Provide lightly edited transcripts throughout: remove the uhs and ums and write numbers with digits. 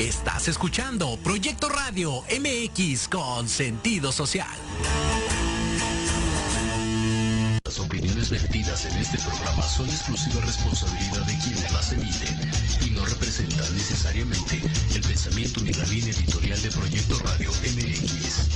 Estás escuchando Proyecto Radio MX con sentido social. Las opiniones vertidas en este programa son exclusiva responsabilidad de quienes las emiten y no representan necesariamente el pensamiento ni la línea editorial de Proyecto Radio MX.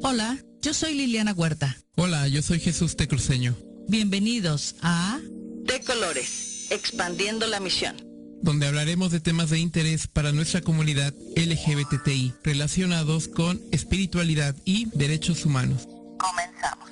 Hola, yo soy Liliana Huerta. Hola, yo soy Jesús Tecruceño. Bienvenidos a De Colores, expandiendo la misión, donde hablaremos de temas de interés para nuestra comunidad LGBTI relacionados con espiritualidad y derechos humanos. Comenzamos.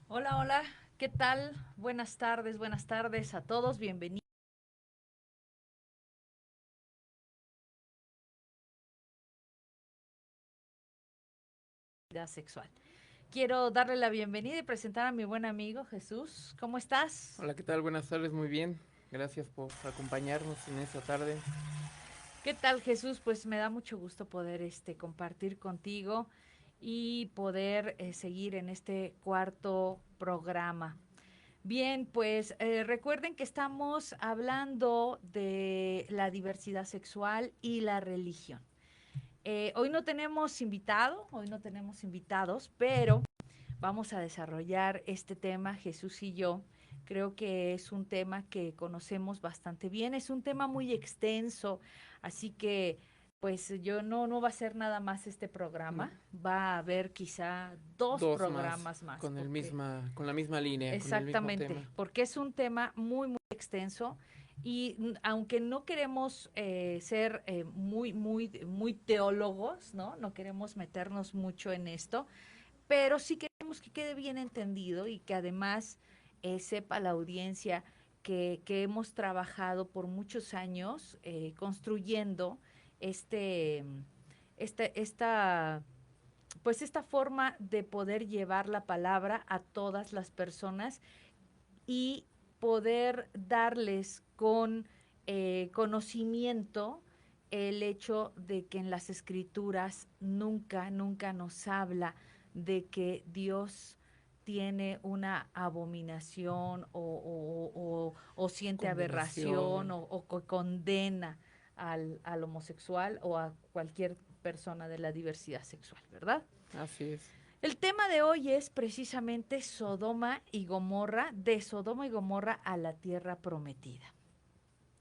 Hola, hola, ¿qué tal? Buenas tardes a todos, bienvenidos. Sexual. Quiero darle la bienvenida y presentar a mi buen amigo Jesús. ¿Cómo estás? Hola, ¿qué tal? Buenas tardes, muy bien. Gracias por acompañarnos en esta tarde. ¿Qué tal, Jesús? Pues me da mucho gusto poder compartir contigo y poder seguir en este cuarto programa. Bien, pues recuerden que estamos hablando de la diversidad sexual y la religión. Hoy no tenemos invitados, pero vamos a desarrollar este tema, Jesús y yo. Creo que es un tema que conocemos bastante bien, es un tema muy extenso, así que pues yo no va a ser nada más este programa, va a haber quizá dos programas más con la misma línea, exactamente, con el mismo tema. porque es un tema muy, muy extenso y aunque no queremos ser muy teólogos, ¿no? No queremos meternos mucho en esto, pero sí queremos que quede bien entendido y que además sepa la audiencia que hemos trabajado por muchos años construyendo esta pues esta forma de poder llevar la palabra a todas las personas y poder darles con conocimiento el hecho de que en las escrituras nunca nos habla de que Dios tiene una abominación o siente aberración o condena al homosexual o a cualquier persona de la diversidad sexual, ¿verdad? Así es. El tema de hoy es precisamente Sodoma y Gomorra, de Sodoma y Gomorra a la tierra prometida.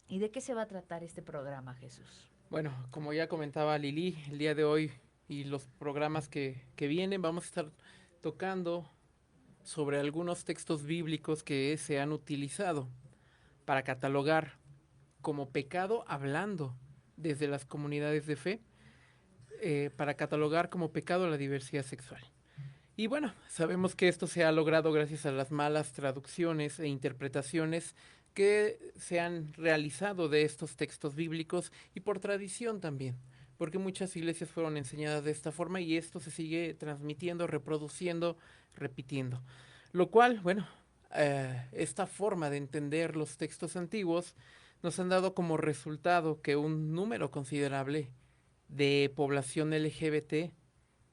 ¿Y de qué se va a tratar este programa, Jesús? Bueno, como ya comentaba Lili, el día de hoy y los programas que vienen, vamos a estar tocando sobre algunos textos bíblicos que se han utilizado para catalogar como pecado, hablando desde las comunidades de fe, para catalogar como pecado la diversidad sexual. Y bueno, sabemos que esto se ha logrado gracias a las malas traducciones e interpretaciones que se han realizado de estos textos bíblicos y por tradición también, porque muchas iglesias fueron enseñadas de esta forma y esto se sigue transmitiendo, reproduciendo, repitiendo. Lo cual, bueno, esta forma de entender los textos antiguos nos han dado como resultado que un número considerable de población LGBT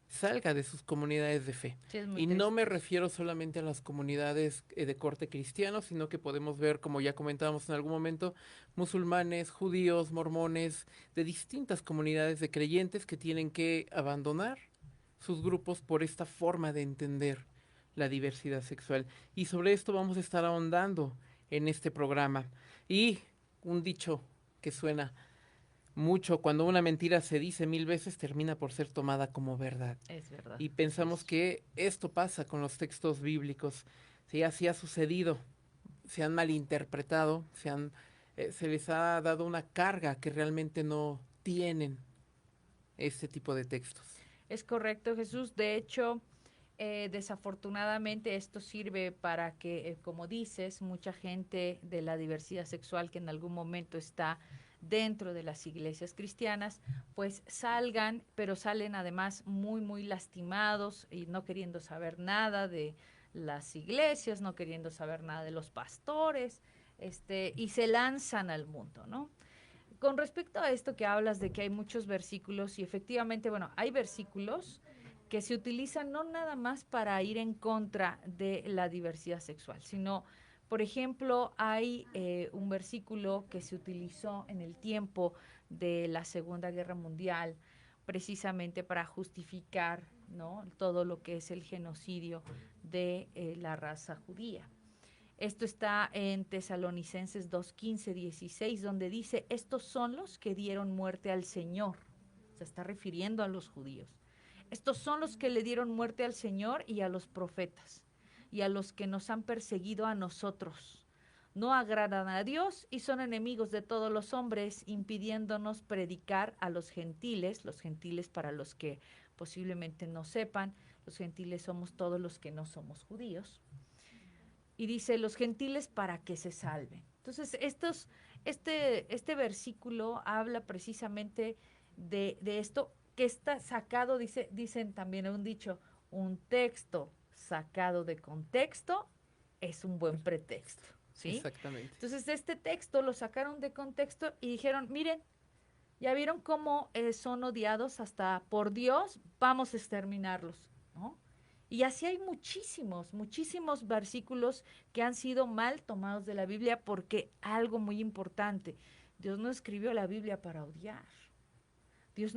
salga de sus comunidades de fe. Sí, y no me refiero solamente a las comunidades de corte cristiano, sino que podemos ver, como ya comentábamos en algún momento, musulmanes, judíos, mormones, de distintas comunidades de creyentes que tienen que abandonar sus grupos por esta forma de entender la diversidad sexual. Y sobre esto vamos a estar ahondando en este programa. Y un dicho que suena mucho, cuando una mentira se dice 1000 veces, termina por ser tomada como verdad. Es verdad. Y pensamos que esto pasa con los textos bíblicos. Sí, así ha sucedido. Se han malinterpretado, se les ha dado una carga que realmente no tienen este tipo de textos. Es correcto, Jesús. De hecho, desafortunadamente esto sirve para que, como dices, mucha gente de la diversidad sexual que en algún momento está dentro de las iglesias cristianas, pues salgan, pero salen además muy lastimados y no queriendo saber nada las iglesias, no queriendo saber nada de los pastores, y se lanzan al mundo, ¿no? Con respecto a esto que hablas de que hay muchos versículos, y efectivamente, bueno, hay versículos que se utilizan no nada más para ir en contra de la diversidad sexual, sino, por ejemplo, hay un versículo que se utilizó en el tiempo de la Segunda Guerra Mundial, precisamente para justificar, ¿no?, todo lo que es el genocidio de la raza judía. Esto está en Tesalonicenses 2:15, 16, donde dice, estos son los que dieron muerte al Señor. Se está refiriendo a los judíos. Estos son los que le dieron muerte al Señor y a los profetas, y a los que nos han perseguido a nosotros. No agradan a Dios y son enemigos de todos los hombres, impidiéndonos predicar a los gentiles para los que posiblemente no sepan, los gentiles somos todos los que no somos judíos. Y dice, los gentiles para que se salven. Entonces, este versículo habla precisamente de esto que está sacado, dicen también un dicho, un texto sacado de contexto es un buen pretexto, ¿sí? Exactamente. Entonces, este texto lo sacaron de contexto y dijeron, miren, ya vieron cómo son odiados hasta por Dios, vamos a exterminarlos, ¿no? Y así hay muchísimos versículos que han sido mal tomados de la Biblia, porque algo muy importante, Dios no escribió la Biblia para odiar. Dios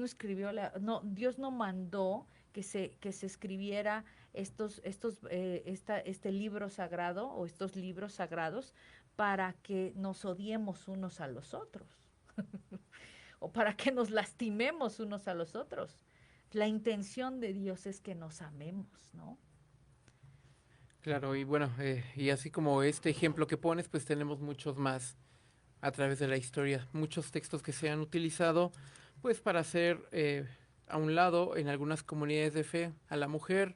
no mandó que se escribiera este libro sagrado o estos libros sagrados para que nos odiemos unos a los otros o para que nos lastimemos unos a los otros. La intención de Dios es que nos amemos, ¿no? Claro, y bueno, y así como este ejemplo que pones, pues tenemos muchos más a través de la historia, muchos textos que se han utilizado pues para hacer a un lado en algunas comunidades de fe a la mujer,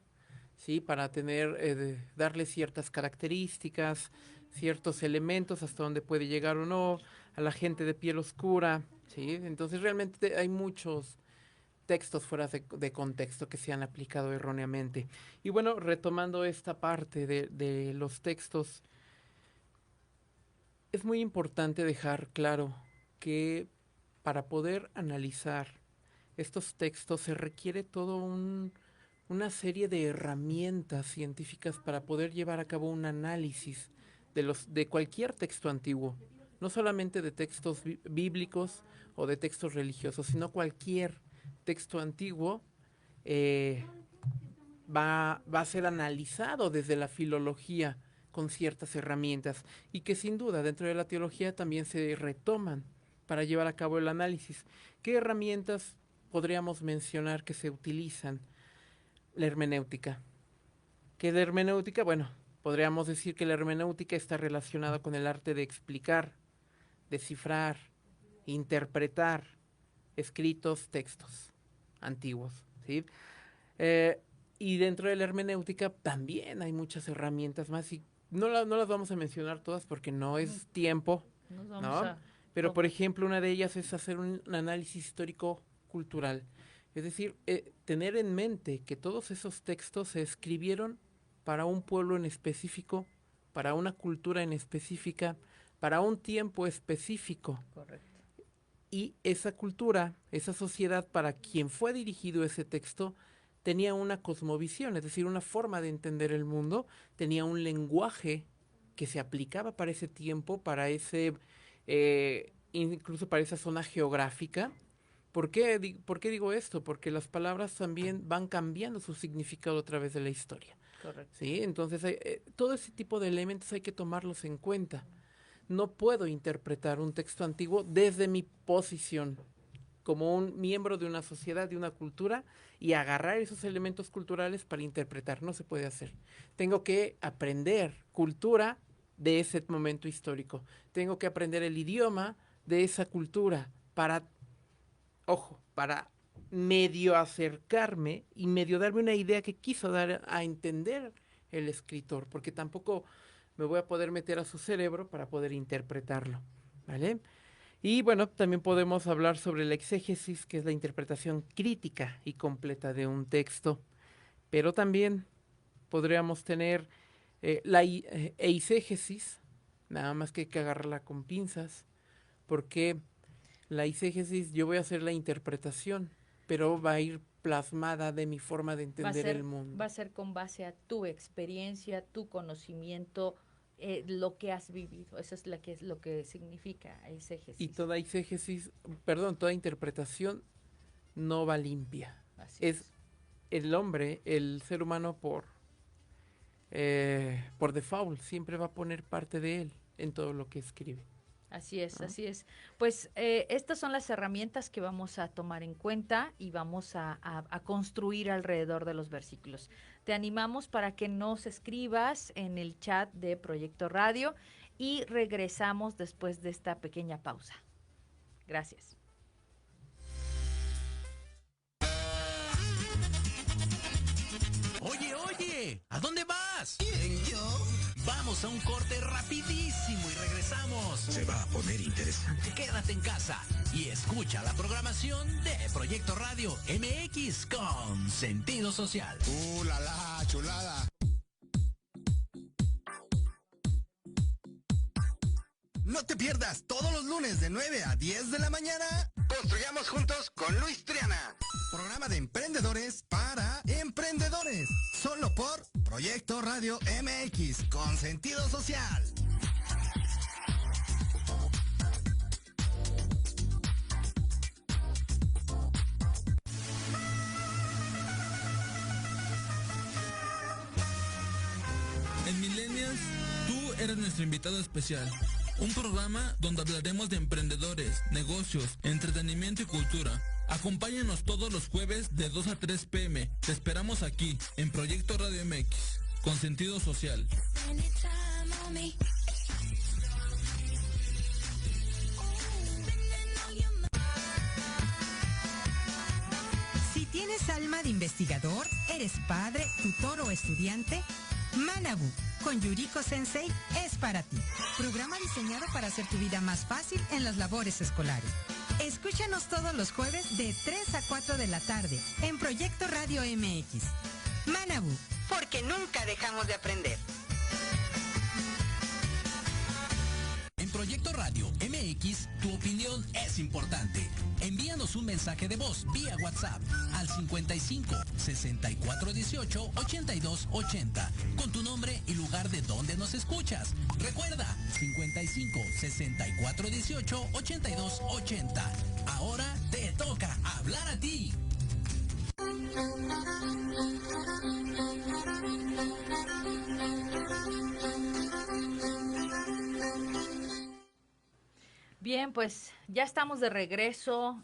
sí, para tener, darle ciertas características, ciertos elementos hasta donde puede llegar o no, a la gente de piel oscura, sí, entonces realmente hay muchos textos fuera de contexto que se han aplicado erróneamente. Y bueno, retomando esta parte de los textos, es muy importante dejar claro que para poder analizar estos textos se requiere una serie de herramientas científicas para poder llevar a cabo un análisis de cualquier texto antiguo, no solamente de textos bíblicos o de textos religiosos, sino cualquier texto antiguo va a ser analizado desde la filología con ciertas herramientas y que sin duda dentro de la teología también se retoman para llevar a cabo el análisis. ¿Qué herramientas podríamos mencionar que se utilizan? La hermenéutica. ¿Qué es la hermenéutica? Bueno, podríamos decir que la hermenéutica está relacionada con el arte de explicar, descifrar, interpretar escritos, textos antiguos, ¿sí? Y dentro de la hermenéutica también hay muchas herramientas más y no las vamos a mencionar todas porque no es tiempo, ¿no? Pero, por ejemplo, una de ellas es hacer un análisis histórico-cultural. Es decir, tener en mente que todos esos textos se escribieron para un pueblo en específico, para una cultura en específica, para un tiempo específico. Correcto. Y esa cultura, esa sociedad para quien fue dirigido ese texto, tenía una cosmovisión, es decir, una forma de entender el mundo, tenía un lenguaje que se aplicaba para ese tiempo, para incluso para esa zona geográfica. ¿Por qué digo esto? Porque las palabras también van cambiando su significado a través de la historia. Correcto. ¿Sí? Entonces, todo ese tipo de elementos hay que tomarlos en cuenta. No puedo interpretar un texto antiguo desde mi posición como un miembro de una sociedad, de una cultura, y agarrar esos elementos culturales para interpretar. No se puede hacer. Tengo que aprender cultura de ese momento histórico. Tengo que aprender el idioma de esa cultura para medio acercarme y medio darme una idea que quiso dar a entender el escritor, porque tampoco me voy a poder meter a su cerebro para poder interpretarlo, ¿vale? Y bueno, también podemos hablar sobre la exégesis, que es la interpretación crítica y completa de un texto, pero también podríamos tener Eisegesis, nada más que hay que agarrarla con pinzas, porque la eisegesis yo voy a hacer la interpretación, pero va a ir plasmada de mi forma de entender el mundo. Va a ser con base a tu experiencia, tu conocimiento, lo que has vivido. Eso es lo que significa eisegesis. Y toda eisegesis, toda interpretación no va limpia. Así es el hombre, el ser humano por default siempre va a poner parte de él en todo lo que escribe. Así es, así es. Pues estas son las herramientas que vamos a tomar en cuenta y vamos a construir alrededor de los versículos. Te animamos para que nos escribas en el chat de Proyecto Radio y regresamos después de esta pequeña pausa. Gracias. Oye, ¿a dónde vas? ¿Quién, yo? Vamos a un corte rapidísimo y regresamos. Se va a poner interesante. Quédate en casa y escucha la programación de Proyecto Radio MX con sentido social. La la, chulada. No te pierdas todos los lunes de 9 a 10 de la mañana. Construyamos juntos con Luis Triana. Programa de emprendedores para emprendedores. Solo por Proyecto Radio MX con sentido social. En Millennials, tú eres nuestro invitado especial. Un programa donde hablaremos de emprendedores, negocios, entretenimiento y cultura. Acompáñanos todos los jueves de 2 a 3 p.m. Te esperamos aquí, en Proyecto Radio MX, con sentido social. Si tienes alma de investigador, eres padre, tutor o estudiante, Manabu con Yuriko Sensei es para ti. Programa diseñado para hacer tu vida más fácil en las labores escolares. Escúchanos todos los jueves de 3 a 4 de la tarde en Proyecto Radio MX. Manabu, Porque nunca dejamos de aprender. En Proyecto Radio MX, tu opinión es importante. Envíanos un mensaje de voz vía WhatsApp al 55 64 18 82 80 con tu nombre y lugar de donde nos escuchas. Recuerda, 55 64 18 82 80. Ahora te toca hablar a ti. Bien, pues ya estamos de regreso.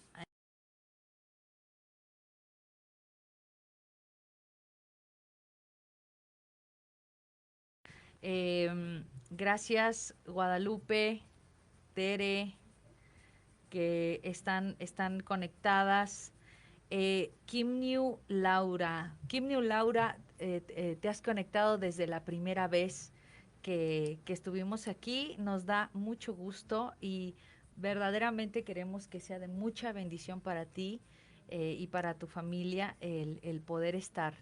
Gracias, Guadalupe, Tere, que están conectadas. Kimniu Laura, te has conectado desde la primera vez que estuvimos aquí. Nos da mucho gusto y verdaderamente queremos que sea de mucha bendición para ti y para tu familia el poder estar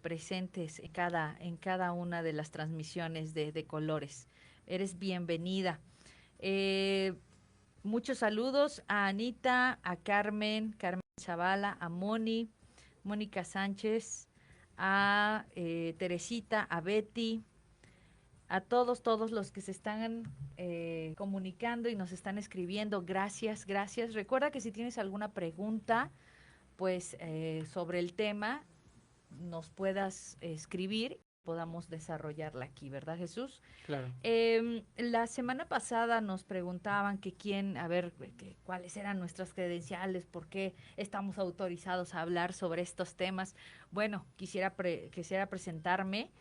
presentes en cada una de las transmisiones de colores. Eres bienvenida. Muchos saludos a Anita, a Carmen Zavala, a Mónica Sánchez, a Teresita, a Betty, a todos los que se están comunicando y nos están escribiendo. Gracias. Recuerda que si tienes alguna pregunta, pues sobre el tema, nos puedas escribir, podamos desarrollarla aquí, ¿verdad, Jesús? Claro. La semana pasada nos preguntaban cuáles eran nuestras credenciales, por qué estamos autorizados a hablar sobre estos temas. Bueno, quisiera presentarme.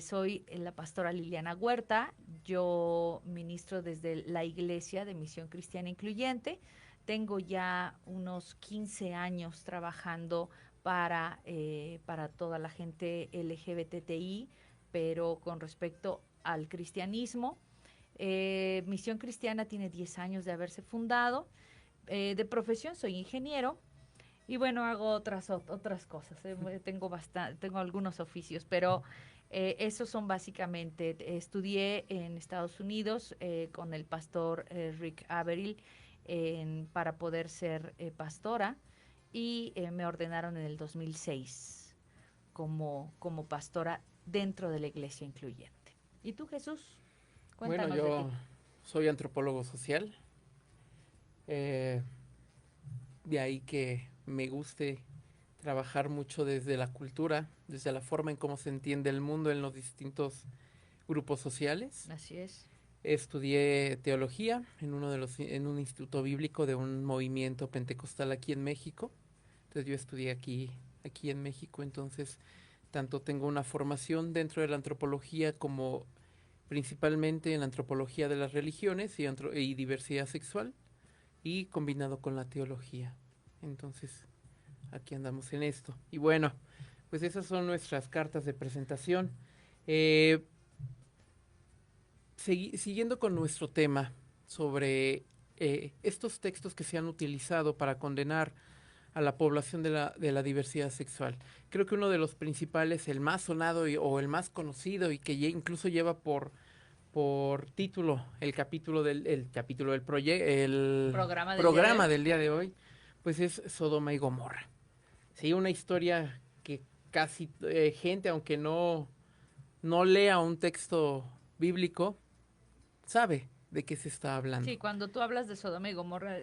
Soy la pastora Liliana Huerta. Yo ministro desde la Iglesia de Misión Cristiana Incluyente. Tengo ya unos 15 años trabajando para toda la gente LGBTI, pero con respecto al cristianismo. Misión Cristiana tiene 10 años de haberse fundado. De profesión soy ingeniero y bueno, hago otras cosas. Tengo algunos oficios, pero Esos son básicamente, estudié en Estados Unidos con el pastor Rick Averill para poder ser pastora y me ordenaron en el 2006 como pastora dentro de la iglesia incluyente. ¿Y tú, Jesús? Cuéntanos Bueno, de yo ti. soy antropólogo social. De ahí que me guste trabajar mucho desde la cultura, desde la forma en cómo se entiende el mundo en los distintos grupos sociales. Así es. Estudié teología en un instituto bíblico de un movimiento pentecostal aquí en México. Entonces yo estudié aquí en México, entonces tanto tengo una formación dentro de la antropología como principalmente en la antropología de las religiones y diversidad sexual y combinado con la teología. Entonces aquí andamos en esto. Y bueno, pues esas son nuestras cartas de presentación. Eh, Siguiendo con nuestro tema sobre estos textos que se han utilizado para condenar a la población de la diversidad sexual. Creo que uno de los principales, el más sonado o el más conocido y que incluso lleva por título el capítulo del proyecto, el programa del día de hoy, pues es Sodoma y Gomorra. Sí, una historia que casi gente, aunque no lea un texto bíblico, sabe de qué se está hablando. Sí, cuando tú hablas de Sodoma y Gomorra,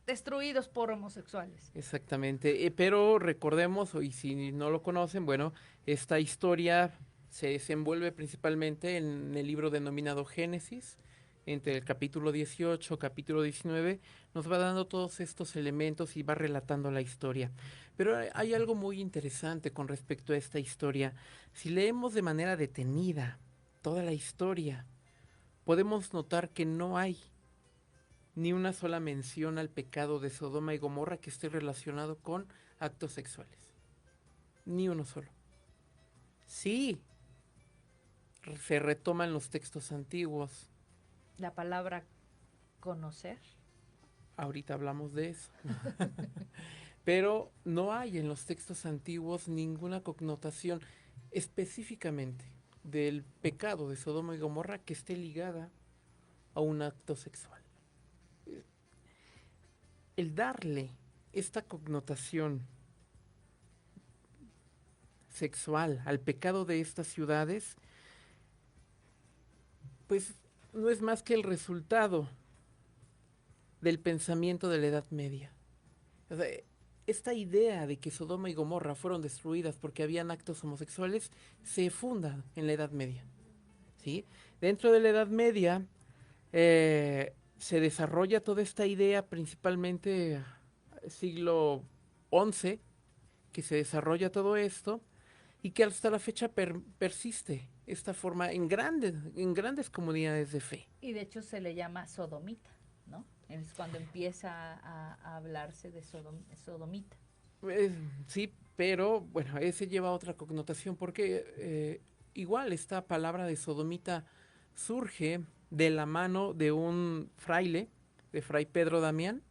destruidos por homosexuales. Exactamente, pero recordemos, y si no lo conocen, bueno, esta historia se desenvuelve principalmente en el libro denominado Génesis, entre el capítulo 18, capítulo 19, nos va dando todos estos elementos y va relatando la historia. Pero hay algo muy interesante con respecto a esta historia. Si leemos de manera detenida toda la historia, podemos notar que no hay ni una sola mención al pecado de Sodoma y Gomorra que esté relacionado con actos sexuales. Ni uno solo. Sí, se retoman los textos antiguos. La palabra conocer. Ahorita hablamos de eso. Pero no hay en los textos antiguos ninguna connotación específicamente del pecado de Sodoma y Gomorra que esté ligada a un acto sexual. El darle esta connotación sexual al pecado de estas ciudades, pues no es más que el resultado del pensamiento de la Edad Media. O sea, esta idea de que Sodoma y Gomorra fueron destruidas porque habían actos homosexuales se funda en la Edad Media. ¿Sí? Dentro de la Edad Media se desarrolla toda esta idea principalmente siglo XI, que se desarrolla todo esto y que hasta la fecha persiste esta forma en grandes comunidades de fe. Y de hecho se le llama sodomita, ¿no? Es cuando empieza a hablarse de sodomita. Sí, pero bueno, ese lleva otra connotación porque igual esta palabra de sodomita surge de la mano de un fraile, de Fray Pedro Damián,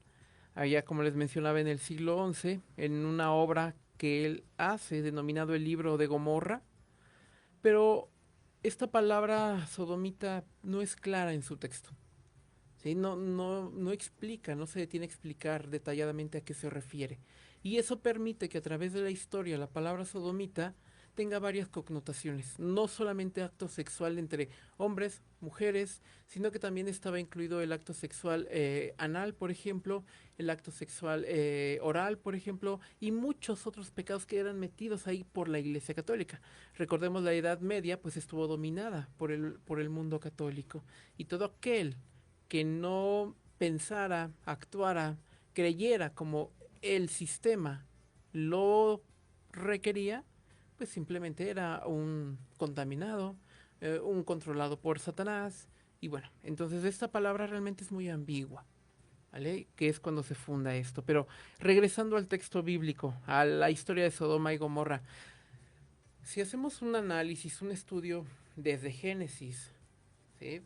allá como les mencionaba en el siglo XI, en una obra que él hace denominado el libro de Gomorra, pero esta palabra sodomita no es clara en su texto. ¿Sí? No explica, no se detiene a explicar detalladamente a qué se refiere. Y eso permite que a través de la historia la palabra sodomita tenga varias connotaciones, no solamente acto sexual entre hombres, mujeres, sino que también estaba incluido el acto sexual anal, por ejemplo, el acto sexual oral, por ejemplo, y muchos otros pecados que eran metidos ahí por la Iglesia Católica. Recordemos, la Edad Media pues estuvo dominada por el mundo católico, y todo aquel que no pensara, actuara, creyera como el sistema lo requería, pues simplemente era un contaminado, un controlado por Satanás. Y bueno, entonces esta palabra realmente es muy ambigua, ¿vale? Que es cuando se funda esto. Pero regresando al texto bíblico, a la historia de Sodoma y Gomorra, si hacemos un análisis, un estudio desde Génesis, ¿sí?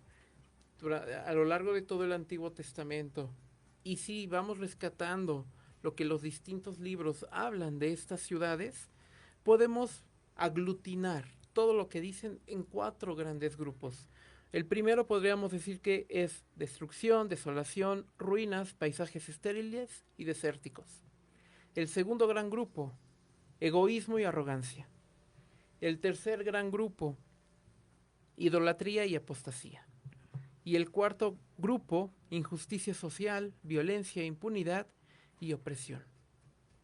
A lo largo de todo el Antiguo Testamento, y si vamos rescatando lo que los distintos libros hablan de estas ciudades, podemos aglutinar todo lo que dicen en 4 grandes grupos. El primero podríamos decir que es destrucción, desolación, ruinas, paisajes estériles y desérticos. El segundo gran grupo, egoísmo y arrogancia. El tercer gran grupo, idolatría y apostasía. Y el cuarto grupo, injusticia social, violencia, impunidad y opresión.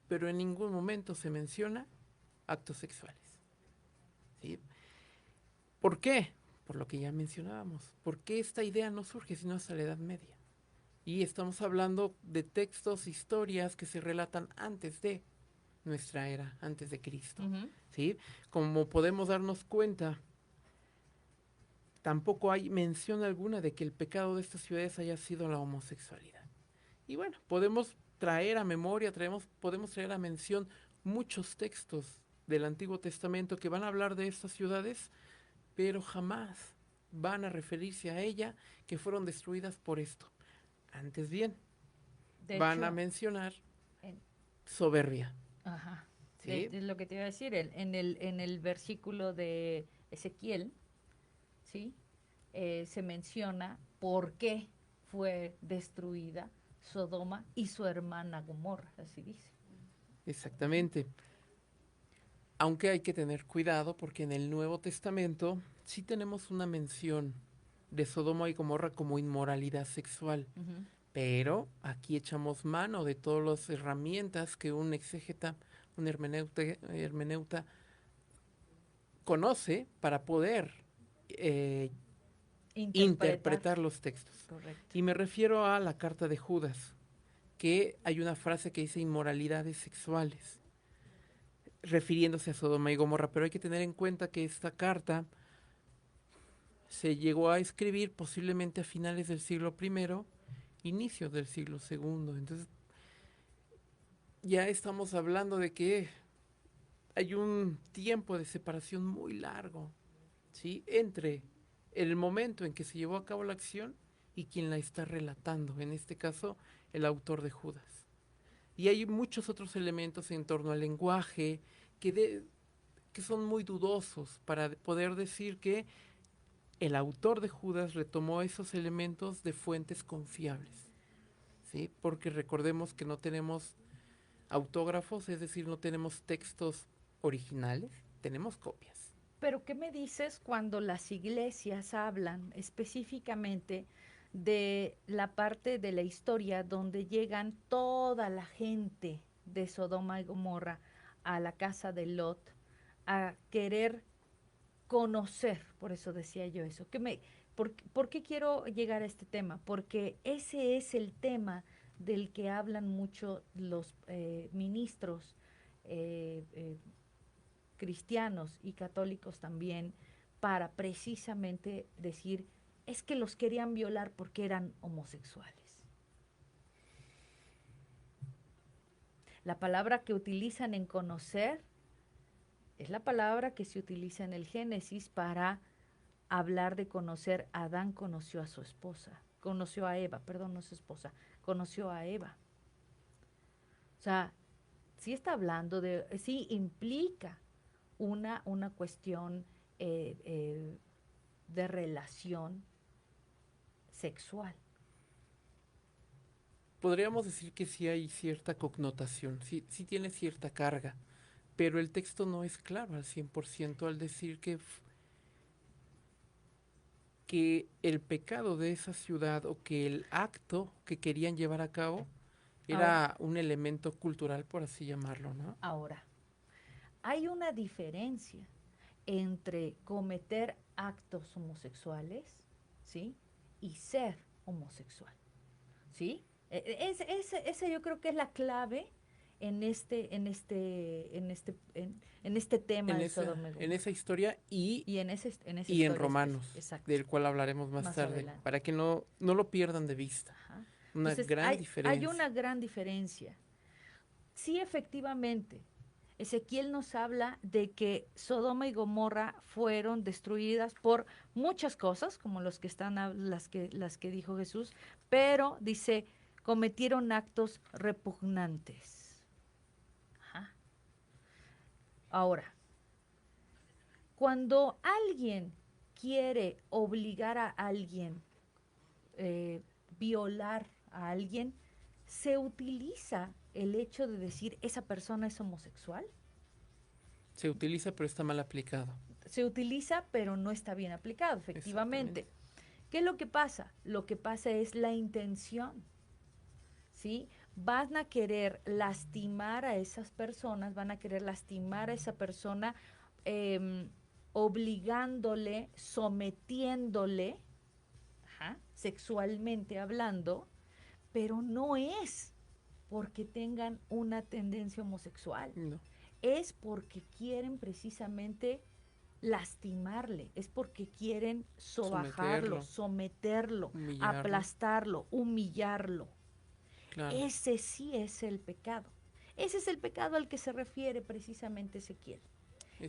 Pero en ningún momento se menciona actos sexuales. ¿Sí? ¿Por qué? Por lo que ya mencionábamos. ¿Por qué esta idea no surge sino hasta la Edad Media? Y estamos hablando de textos, historias que se relatan antes de nuestra era, antes de Cristo. ¿Sí? Como podemos darnos cuenta, tampoco hay mención alguna de que el pecado de estas ciudades haya sido la homosexualidad. Y bueno, podemos traer a memoria, podemos traer a mención muchos textos del Antiguo Testamento que van a hablar de estas ciudades, pero jamás van a referirse a ella que fueron destruidas por esto. Antes bien, van a mencionar soberbia. Ajá. ¿Sí? Es lo que te iba a decir. En el versículo de Ezequiel, ¿sí? Se menciona por qué fue destruida Sodoma y su hermana Gomorra, así dice. Exactamente. Aunque hay que tener cuidado porque en el Nuevo Testamento sí tenemos una mención de Sodoma y Gomorra como inmoralidad sexual. Pero aquí echamos mano de todas las herramientas que un exégeta, un hermeneuta conoce para poder interpretar los textos. Correcto. Y me refiero a la carta de Judas, que hay una frase que dice inmoralidades sexuales, refiriéndose a Sodoma y Gomorra, pero hay que tener en cuenta que esta carta se llegó a escribir posiblemente a finales del siglo I, inicios del siglo II. Entonces, ya estamos hablando de que hay un tiempo de separación muy largo, ¿sí?, entre el momento en que se llevó a cabo la acción y quien la está relatando, en este caso, el autor de Judas. Y hay muchos otros elementos en torno al lenguaje que son muy dudosos para poder decir que el autor de Judas retomó esos elementos de fuentes confiables, ¿sí? Porque recordemos que no tenemos autógrafos, es decir, no tenemos textos originales, tenemos copias. Pero ¿qué me dices cuando las iglesias hablan específicamente de la parte de la historia donde llegan toda la gente de Sodoma y Gomorra a la casa de Lot a querer conocer? Por eso decía yo eso. ¿Por qué quiero llegar a este tema? Porque ese es el tema del que hablan mucho los ministros cristianos y católicos también, para precisamente decir, es que los querían violar porque eran homosexuales. La palabra que utilizan en conocer es la palabra que se utiliza en el Génesis para hablar de conocer. Adán conoció a su esposa, conoció a Eva, perdón, no su esposa, conoció a Eva. O sea, sí está hablando de, sí implica una cuestión de relación sexual. Podríamos decir que sí hay cierta connotación, sí tiene cierta carga, pero el texto no es claro al 100% al decir que el pecado de esa ciudad o que el acto que querían llevar a cabo era un elemento cultural, por así llamarlo, ¿no? Ahora, hay una diferencia entre cometer actos homosexuales, ¿sí?, y ser homosexual, ¿sí? Esa yo creo que es la clave en este tema de Sodoma y Gomorra. En esa historia y en Romanos, del cual hablaremos más tarde, adelante, para que no lo pierdan de vista. Ajá. Entonces, gran diferencia. Hay una gran diferencia. Sí, efectivamente, Ezequiel nos habla de que Sodoma y Gomorra fueron destruidas por muchas cosas, como las que dijo Jesús, pero dice, cometieron actos repugnantes. Ajá. Ahora, cuando alguien quiere obligar a alguien, violar a alguien, se utiliza el hecho de decir esa persona es homosexual. Se utiliza, pero está mal aplicado. Se utiliza, pero no está bien aplicado, efectivamente. ¿Qué es lo que pasa? Lo que pasa es la intención, ¿sí? Van a querer lastimar a esas personas, van a querer lastimar a esa persona, obligándole, sometiéndole, sexualmente hablando, pero no es porque tengan una tendencia homosexual. No. Es porque quieren precisamente lastimarle, es porque quieren sobajarlo, someterlo, humillarlo. aplastarlo, humillarlo. Claro. Ese sí es el pecado. Ese es el pecado al que se refiere precisamente Ezequiel.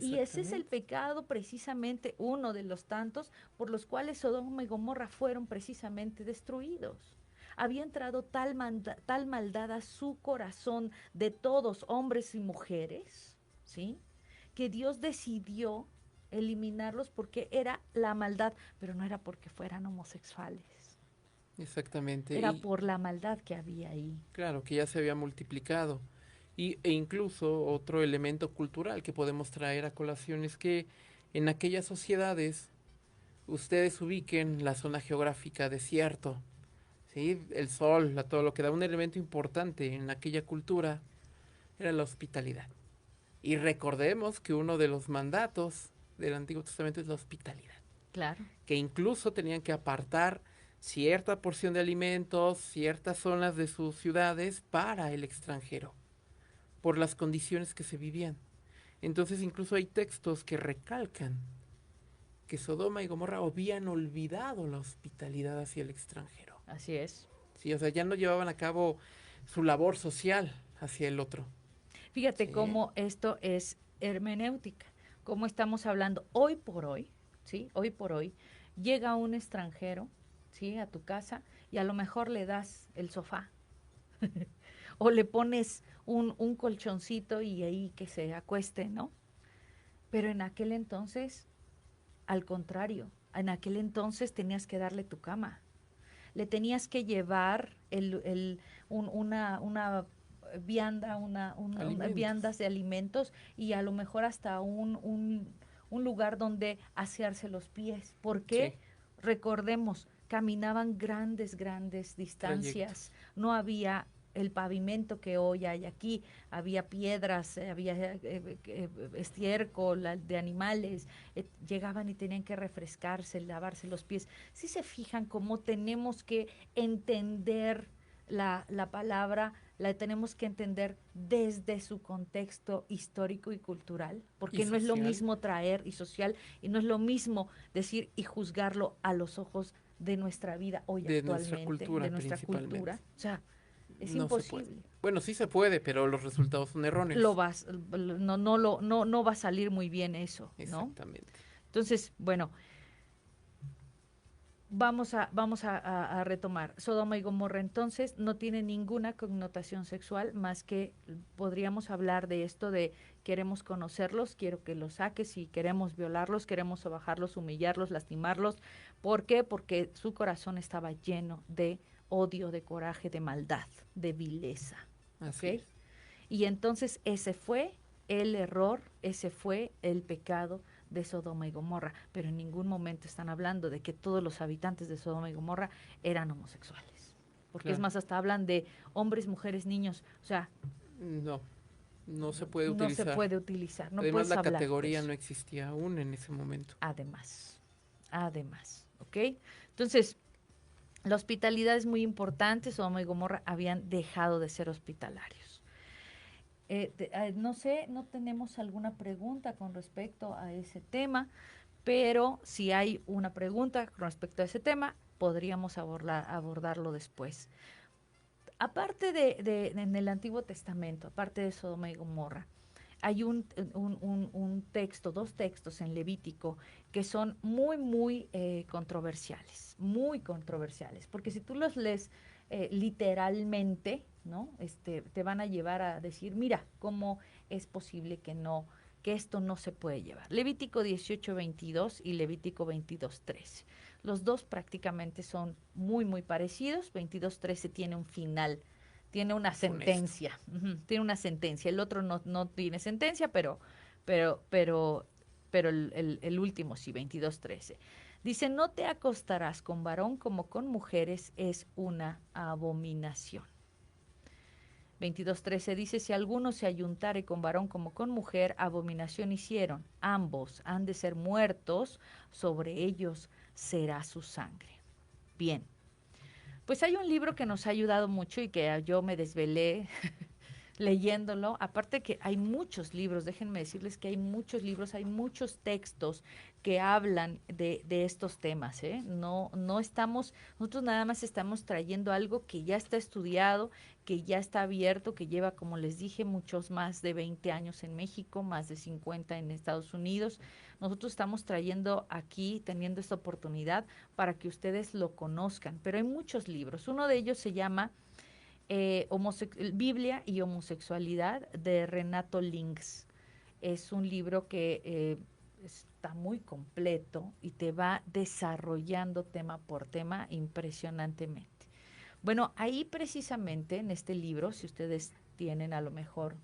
Y ese es el pecado precisamente, uno de los tantos por los cuales Sodoma y Gomorra fueron precisamente destruidos. Había entrado tal maldad a su corazón de todos, hombres y mujeres, ¿sí? Que Dios decidió eliminarlos porque era la maldad, pero no era porque fueran homosexuales. Exactamente. Era por la maldad que había ahí. Claro, que ya se había multiplicado. E incluso otro elemento cultural que podemos traer a colación es que en aquellas sociedades ustedes ubiquen la zona geográfica desierto, ¿sí? El sol, todo lo que da un elemento importante en aquella cultura era la hospitalidad. Y recordemos que uno de los mandatos del Antiguo Testamento es la hospitalidad. Claro. Que incluso tenían que apartar cierta porción de alimentos, ciertas zonas de sus ciudades para el extranjero, por las condiciones que se vivían. Entonces incluso hay textos que recalcan que Sodoma y Gomorra habían olvidado la hospitalidad hacia el extranjero. Así es. Sí, o sea, ya no llevaban a cabo su labor social hacia el otro. Fíjate cómo esto es hermenéutica, cómo estamos hablando hoy por hoy, ¿sí? Hoy por hoy llega un extranjero, ¿sí? A tu casa y a lo mejor le das el sofá o le pones un colchoncito y ahí que se acueste, ¿no? Pero en aquel entonces, al contrario, en aquel entonces tenías que darle tu cama. Le tenías que llevar una vianda, viandas de alimentos y a lo mejor hasta un lugar donde asearse los pies. ¿Por qué? Sí. Recordemos, caminaban grandes distancias. No había el pavimento que hoy hay aquí, había piedras, había estiércol de animales, llegaban y tenían que refrescarse, lavarse los pies. Si se fijan cómo tenemos que entender la palabra, la tenemos que entender desde su contexto histórico y cultural, porque no es lo mismo traer y social, y no es lo mismo decir y juzgarlo a los ojos de nuestra vida hoy de actualmente, de nuestra cultura. O sea, es no imposible. Bueno, sí se puede, pero los resultados son erróneos. No va a salir muy bien eso, ¿no? Exactamente. Entonces, bueno, vamos a retomar. Sodoma y Gomorra entonces no tiene ninguna connotación sexual, más que podríamos hablar de esto de queremos conocerlos, quiero que los saques y queremos violarlos, queremos sobajarlos, humillarlos, lastimarlos. ¿Por qué? Porque su corazón estaba lleno de odio, de coraje, de maldad, de vileza. ¿Okay? Y entonces ese fue el error, ese fue el pecado de Sodoma y Gomorra, pero en ningún momento están hablando de que todos los habitantes de Sodoma y Gomorra eran homosexuales. Porque es más, hasta hablan de hombres, mujeres, niños, o sea... No se puede utilizar. No se puede utilizar, no Además, puedes la hablar categoría no existía aún en ese momento. Además, ¿ok? Entonces, la hospitalidad es muy importante. Sodoma y Gomorra habían dejado de ser hospitalarios. No sé, no tenemos alguna pregunta con respecto a ese tema, pero si hay una pregunta con respecto a ese tema, podríamos abordarlo después. Aparte en el Antiguo Testamento, aparte de Sodoma y Gomorra, hay un texto, dos textos en Levítico que son muy controversiales, porque si tú los lees literalmente, ¿no? Te van a llevar a decir, mira, cómo es posible que no que esto no se puede llevar. Levítico 18:22 y Levítico 22:13. Los dos prácticamente son muy, muy parecidos. 22:13 tiene un final, tiene una sentencia. Tiene una sentencia. El otro no tiene sentencia, pero el último sí, 22:13. Dice, no te acostarás con varón como con mujeres, es una abominación. 22:13 dice, si alguno se ayuntare con varón como con mujer, abominación hicieron. Ambos han de ser muertos, sobre ellos será su sangre. Bien, pues hay un libro que nos ha ayudado mucho y que yo me desvelé leyéndolo. Aparte que hay muchos libros, déjenme decirles que hay muchos libros, hay muchos textos que hablan de estos temas, ¿eh? Nosotros nada más estamos trayendo algo que ya está estudiado, que ya está abierto, que lleva, como les dije, muchos más de 20 años en México, más de 50 en Estados Unidos. Nosotros estamos trayendo aquí, teniendo esta oportunidad para que ustedes lo conozcan, pero hay muchos libros. Uno de ellos se llama Biblia y homosexualidad, de Renato Links. Es un libro que está muy completo y te va desarrollando tema por tema impresionantemente. Bueno, ahí precisamente en este libro, si ustedes tienen a lo mejor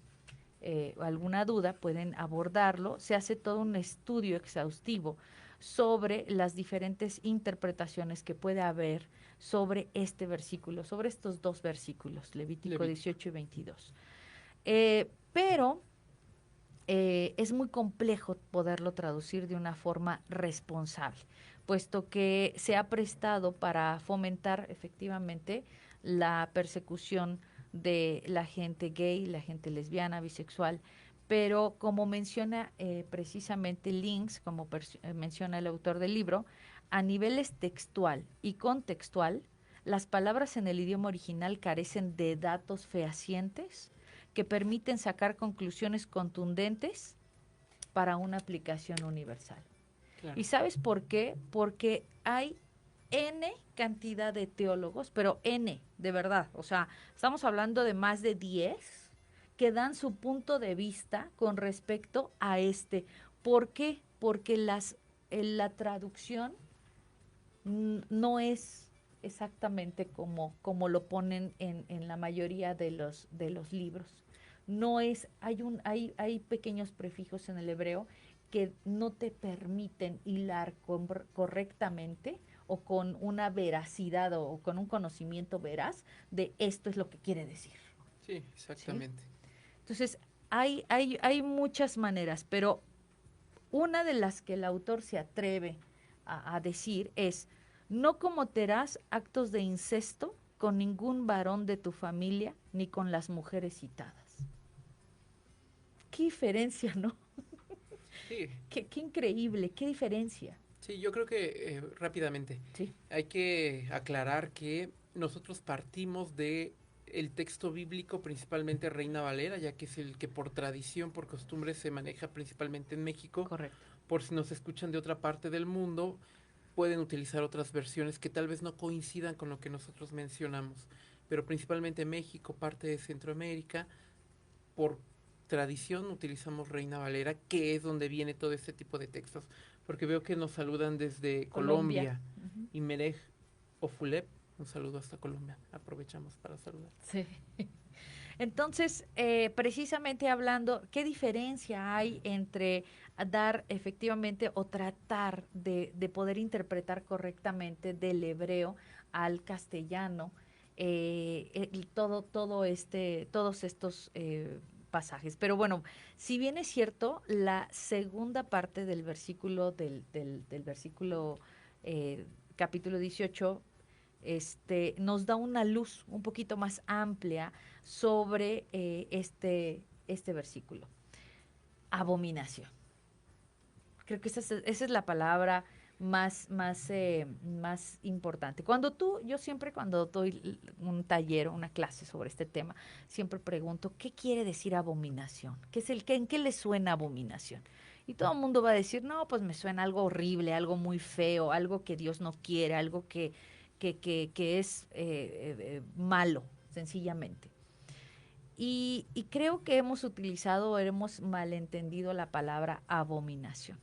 alguna duda, pueden abordarlo. Se hace todo un estudio exhaustivo sobre las diferentes interpretaciones que puede haber sobre este versículo, sobre estos dos versículos, Levítico 18 y 22. Pero es muy complejo poderlo traducir de una forma responsable, puesto que se ha prestado para fomentar efectivamente la persecución de la gente gay, la gente lesbiana, bisexual, pero como menciona precisamente Links, como menciona el autor del libro, a niveles textual y contextual, las palabras en el idioma original carecen de datos fehacientes que permiten sacar conclusiones contundentes para una aplicación universal. Claro. ¿Y sabes por qué? Porque hay N cantidad de teólogos, pero N, de verdad, o sea, estamos hablando de más de 10 que dan su punto de vista con respecto a este. ¿Por qué? Porque la traducción no es exactamente como lo ponen en la mayoría de los libros. No es, hay pequeños prefijos en el hebreo que no te permiten hilar correctamente o con una veracidad o con un conocimiento veraz de esto es lo que quiere decir. Sí, exactamente. ¿Sí? Entonces, hay muchas maneras, pero una de las que el autor se atreve a decir es, no cometerás actos de incesto con ningún varón de tu familia ni con las mujeres citadas. Qué diferencia, ¿no? Sí. Qué increíble, qué diferencia. Sí, yo creo que rápidamente sí. Hay que aclarar que nosotros partimos de el texto bíblico, principalmente Reina Valera, ya que es el que por tradición, por costumbre se maneja principalmente en México. Correcto. Por si nos escuchan de otra parte del mundo, pueden utilizar otras versiones que tal vez no coincidan con lo que nosotros mencionamos, pero principalmente México, parte de Centroamérica, por tradición utilizamos Reina Valera, que es donde viene todo este tipo de textos, porque veo que nos saludan desde Colombia. Y Merej Ofulep, un saludo hasta Colombia, aprovechamos para saludar. Sí. Entonces, precisamente hablando, ¿qué diferencia hay entre dar efectivamente o tratar de poder interpretar correctamente del hebreo al castellano todos estos pasajes? Pero bueno, si bien es cierto, la segunda parte del versículo del versículo capítulo 18 nos da una luz un poquito más amplia sobre este versículo. Abominación. Creo que esa es la palabra más importante. Yo siempre cuando doy un taller o una clase sobre este tema, siempre pregunto, ¿qué quiere decir abominación? ¿En qué le suena abominación? Y todo el mundo va a decir, no, pues me suena algo horrible, algo muy feo, algo que Dios no quiere, algo que es malo, sencillamente. Y creo que hemos utilizado, hemos malentendido la palabra abominación.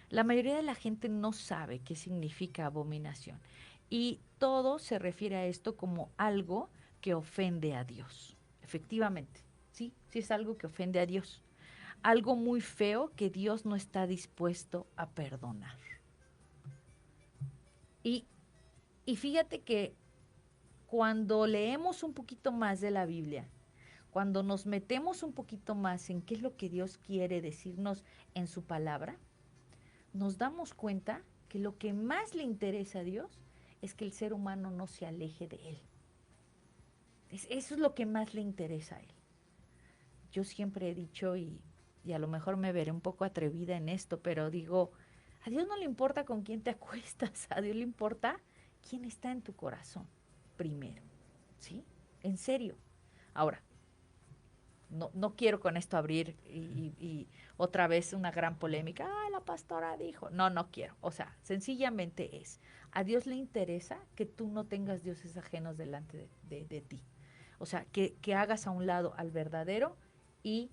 La mayoría de la gente no sabe qué significa abominación y todo se refiere a esto como algo que ofende a Dios. Efectivamente, sí es algo que ofende a Dios. Algo muy feo que Dios no está dispuesto a perdonar. Y fíjate que cuando leemos un poquito más de la Biblia, cuando nos metemos un poquito más en qué es lo que Dios quiere decirnos en su palabra, nos damos cuenta que lo que más le interesa a Dios es que el ser humano no se aleje de Él. Eso es lo que más le interesa a Él. Yo siempre he dicho, y a lo mejor me veré un poco atrevida en esto, pero digo, a Dios no le importa con quién te acuestas, a Dios le importa quién está en tu corazón primero, ¿sí? En serio. Ahora, no quiero con esto abrir y otra vez una gran polémica. ¡Ay, la pastora dijo! No quiero. O sea, sencillamente a Dios le interesa que tú no tengas dioses ajenos delante de ti. O sea, que hagas a un lado al verdadero y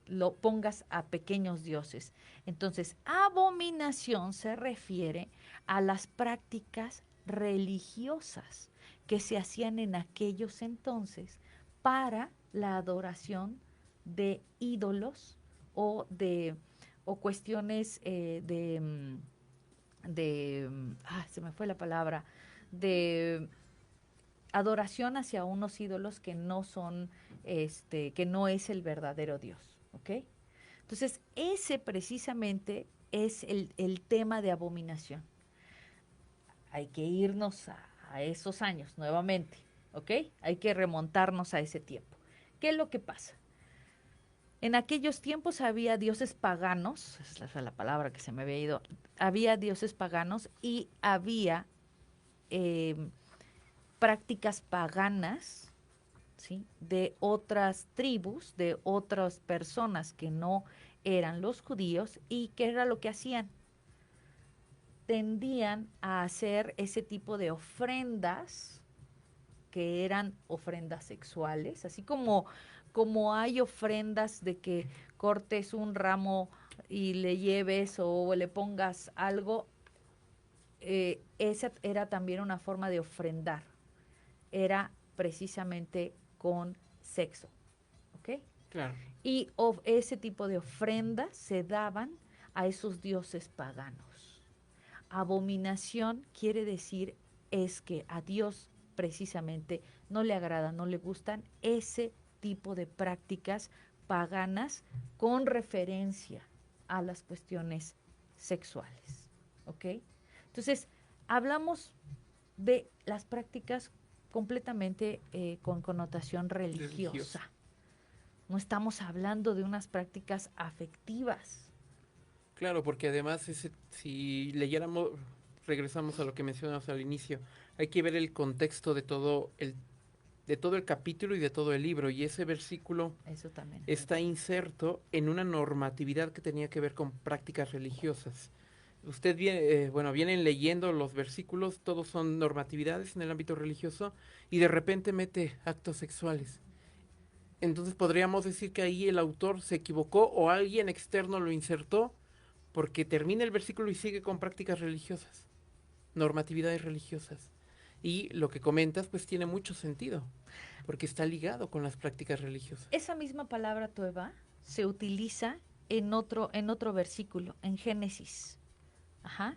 lo pongas a pequeños dioses. Entonces, abominación se refiere a las prácticas religiosas que se hacían en aquellos entonces para la adoración de ídolos o cuestiones se me fue la palabra, de adoración hacia unos ídolos que no son, que no es el verdadero Dios, ¿ok? Entonces, ese precisamente es el tema de abominación. Hay que irnos a esos años nuevamente, ¿ok? Hay que remontarnos a ese tiempo. ¿Qué es lo que pasa? En aquellos tiempos había dioses paganos, esa es la palabra que se me había ido, había dioses paganos y había prácticas paganas, ¿sí? De otras tribus, de otras personas que no eran los judíos. ¿Y qué era lo que hacían? Tendían a hacer ese tipo de ofrendas que eran ofrendas sexuales, así como hay ofrendas de que cortes un ramo y le lleves o le pongas algo, esa era también una forma de ofrendar, era precisamente con sexo, ¿ok? Claro. Y ese tipo de ofrendas se daban a esos dioses paganos. Abominación quiere decir es que a Dios precisamente no le agrada, no le gustan ese tipo de prácticas paganas con referencia a las cuestiones sexuales, ¿ok? Entonces, hablamos de las prácticas completamente con connotación religiosa. No estamos hablando de unas prácticas afectivas. Claro, porque además si leyéramos, regresamos a lo que mencionamos al inicio, hay que ver el contexto de todo el capítulo y de todo el libro, y ese versículo Eso también está inserto en una normatividad que tenía que ver con prácticas religiosas. Usted vienen leyendo los versículos, todos son normatividades en el ámbito religioso, y de repente mete actos sexuales. Entonces podríamos decir que ahí el autor se equivocó o alguien externo lo insertó, porque termina el versículo y sigue con prácticas religiosas, normatividades religiosas. Y lo que comentas pues tiene mucho sentido, porque está ligado con las prácticas religiosas. Esa misma palabra toeva se utiliza en otro versículo, en Génesis. Ajá.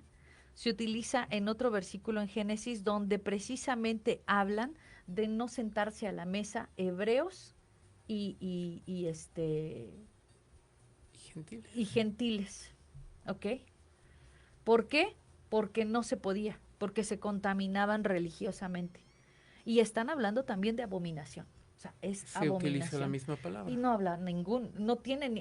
Se utiliza en otro versículo en Génesis donde precisamente hablan de no sentarse a la mesa hebreos y gentiles. ¿Ok? ¿Por qué? Porque no se podía, porque se contaminaban religiosamente. Y están hablando también de abominación. O sea, es abominación. Se utiliza la misma palabra. Y no habla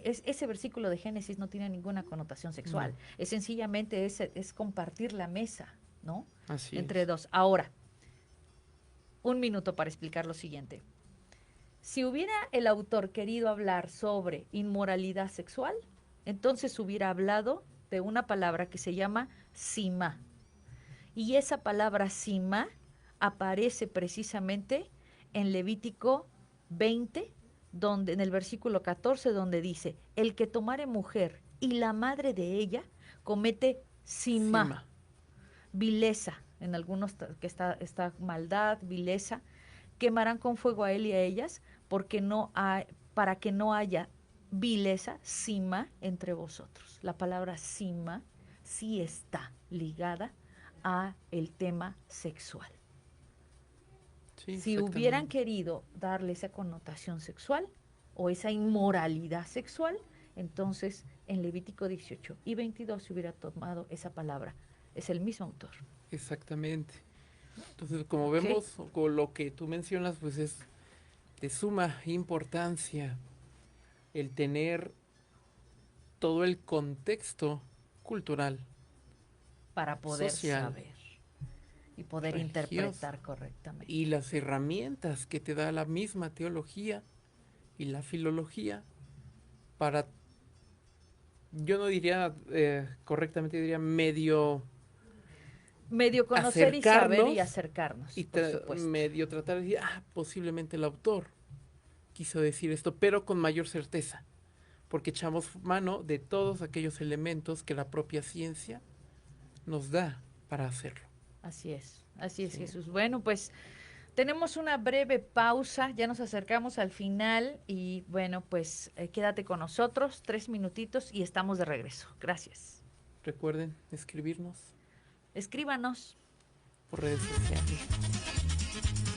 ese versículo de Génesis no tiene ninguna connotación sexual. No. Es sencillamente es compartir la mesa, ¿no? Así entre dos. Ahora, un minuto para explicar lo siguiente. Si hubiera el autor querido hablar sobre inmoralidad sexual, entonces hubiera hablado de una palabra que se llama sima. Y esa palabra sima aparece precisamente en Levítico 20, donde en el versículo 14, donde dice, el que tomare mujer y la madre de ella comete sima, vileza, en algunos que está maldad, vileza, quemarán con fuego a él y a ellas, porque para que no haya vileza, sima entre vosotros. La palabra sima sí está ligada a el tema sexual. Sí, Si hubieran querido darle esa connotación sexual o esa inmoralidad sexual, entonces en Levítico 18 y 22 se hubiera tomado esa palabra. Es el mismo autor. Exactamente. Entonces, como vemos, con lo que tú mencionas, pues es de suma importancia el tener todo el contexto cultural, para poder social, saber y poder religioso, interpretar correctamente. y las herramientas que te da la misma teología y la filología para, yo no diría correctamente, diría medio conocer y saber y acercarnos, y por supuesto. medio tratar de decir, posiblemente el autor quiso decir esto, pero con mayor certeza, porque echamos mano de todos aquellos elementos que la propia ciencia nos da para hacerlo. Así es, Jesús. Bueno, pues tenemos una breve pausa, ya nos acercamos al final y bueno, pues quédate con nosotros, 3 minutitos y estamos de regreso. Gracias. Recuerden escribirnos. Escríbanos. Por redes sociales.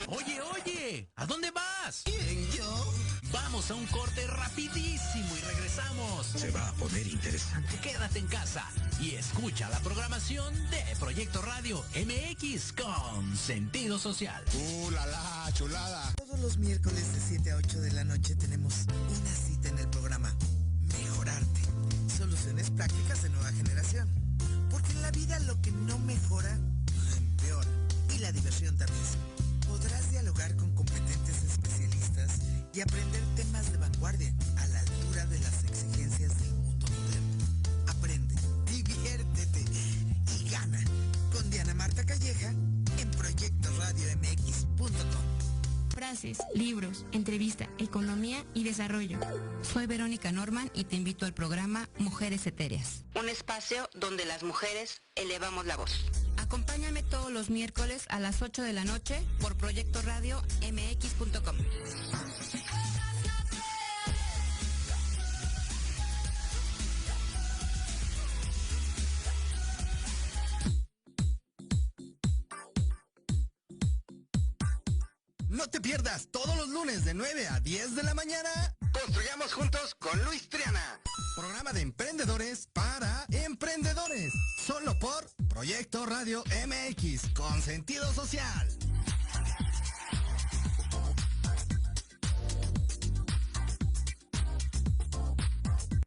Oye, ¿a dónde vas? ¿Quién, yo? Vamos a un corte rapidísimo y regresamos. Se va a poner interesante. Quédate en casa y escucha la programación de Proyecto Radio MX con sentido social. La chulada! Todos los miércoles de 7 a 8 de la noche tenemos una cita en el programa Mejorarte. Soluciones prácticas de nueva generación. Porque en la vida lo que no mejora, empeora. Y la diversión también. Podrás dialogar con competentes especialistas y aprender temas de vanguardia a la altura de las exigencias del mundo moderno. Aprende, diviértete y gana con Diana Marta Calleja en proyectoradiomx.com. Frases, libros, entrevista, economía y desarrollo. Soy Verónica Norman y te invito al programa Mujeres Etéreas. Un espacio donde las mujeres elevamos la voz. Acompáñame todos los miércoles a las 8 de la noche por Proyecto Radio MX.com. No te pierdas todos los lunes de 9 a 10 de la mañana. Construyamos juntos con Luis Triana. Programa de emprendedores para emprendedores. Solo por Proyecto Radio MX con sentido social.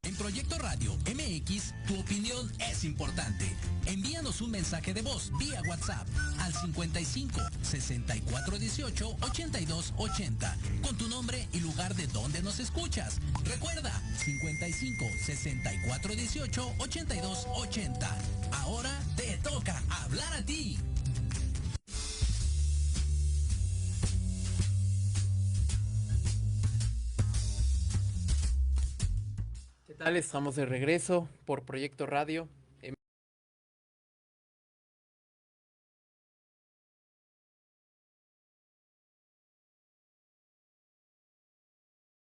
En Proyecto Radio MX, tu opinión es importante. Envíanos un mensaje de voz vía WhatsApp al 55 64 18 82 80 con tu nombre y lugar de donde nos escuchas. Recuerda, 55 64 18 82 80. Ahora te toca hablar a ti. ¿Qué tal? Estamos de regreso por Proyecto Radio.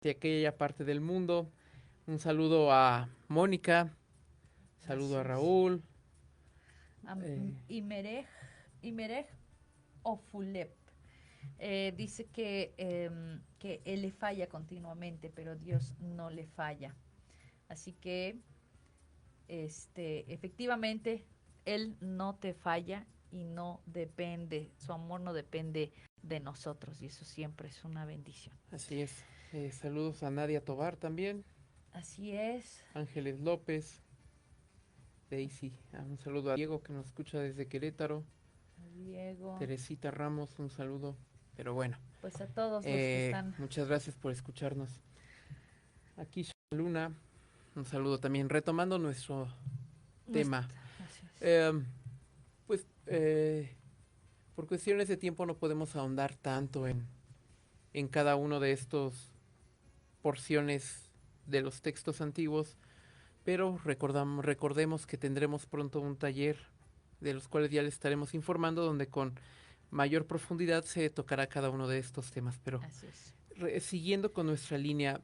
De aquella parte del mundo. Un saludo a Mónica, saludo a Raúl. Imerej Ofulep. Dice que él le falla continuamente, pero Dios no le falla. Así que, efectivamente, Él no te falla y no depende, su amor no depende de nosotros y eso siempre es una bendición. Así es. Saludos a Nadia Tobar también. Así es. Ángeles López. Daisy. Un saludo a Diego que nos escucha desde Querétaro. Diego. Teresita Ramos, un saludo. Pero bueno. Pues a todos los que están. Muchas gracias por escucharnos. Aquí Luna. Un saludo también, retomando nuestro tema. Por cuestiones de tiempo no podemos ahondar tanto en en cada uno de estos porciones de los textos antiguos, pero recordemos que tendremos pronto un taller de los cuales ya les estaremos informando, donde con mayor profundidad se tocará cada uno de estos temas. Pero Así es. siguiendo con nuestra línea,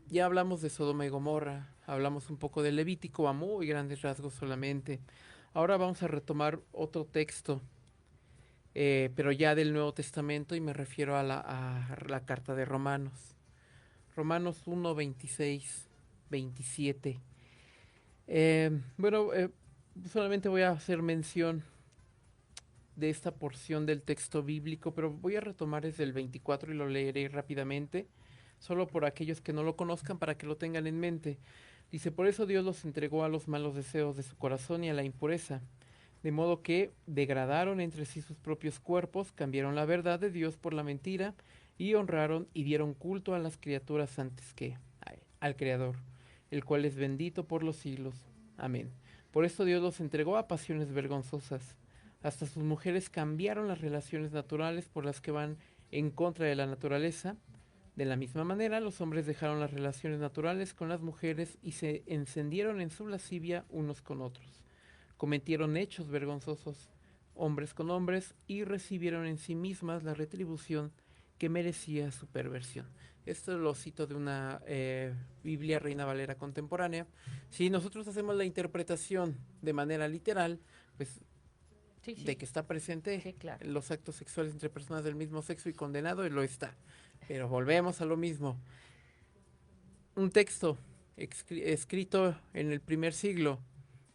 ya hablamos de Sodoma y Gomorra, hablamos un poco de Levítico a muy grandes rasgos solamente. Ahora vamos a retomar otro texto, pero ya del Nuevo Testamento, y me refiero a la carta de Romanos. Romanos 1, 26, 27. Solamente voy a hacer mención de esta porción del texto bíblico, pero voy a retomar desde el 24 y lo leeré rápidamente, solo por aquellos que no lo conozcan, para que lo tengan en mente. Dice: por eso Dios los entregó a los malos deseos de su corazón y a la impureza, de modo que degradaron entre sí sus propios cuerpos, cambiaron la verdad de Dios por la mentira, y honraron y dieron culto a las criaturas antes que al Creador, el cual es bendito por los siglos. Amén. Por esto Dios los entregó a pasiones vergonzosas. Hasta sus mujeres cambiaron las relaciones naturales por las que van en contra de la naturaleza. De la misma manera, los hombres dejaron las relaciones naturales con las mujeres y se encendieron en su lascivia unos con otros. Cometieron hechos vergonzosos, hombres con hombres, y recibieron en sí mismas la retribución que merecía su perversión. Esto lo cito de una Biblia Reina Valera contemporánea. Si nosotros hacemos la interpretación de manera literal, pues Sí, sí. de que está presente Sí, claro. los actos sexuales entre personas del mismo sexo y condenado, y lo está. Pero volvemos a lo mismo. Un texto escrito en el primer siglo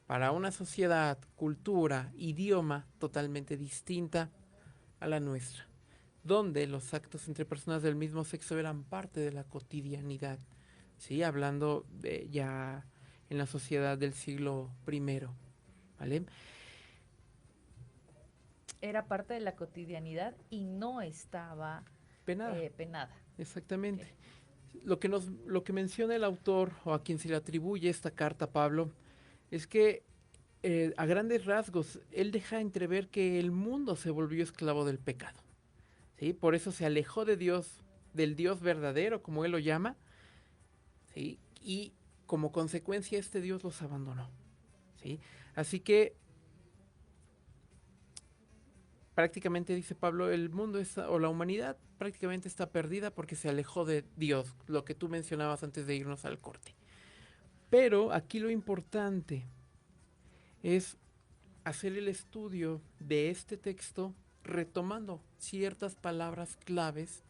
para una sociedad, cultura, idioma totalmente distinta a la nuestra, donde los actos entre personas del mismo sexo eran parte de la cotidianidad, ¿sí? Hablando ya en la sociedad del siglo I, ¿vale? Era parte de la cotidianidad y no estaba penada. Exactamente. Lo que menciona el autor, o a quien se le atribuye esta carta, Pablo, es que a grandes rasgos él deja entrever que el mundo se volvió esclavo del pecado, ¿sí? Por eso se alejó de Dios, del Dios verdadero, como él lo llama, ¿sí? Y como consecuencia este Dios los abandonó, ¿sí? Así que prácticamente, dice Pablo, el mundo o la humanidad prácticamente está perdida porque se alejó de Dios, lo que tú mencionabas antes de irnos al corte. Pero aquí lo importante es hacer el estudio de este texto retomando ciertas palabras claves.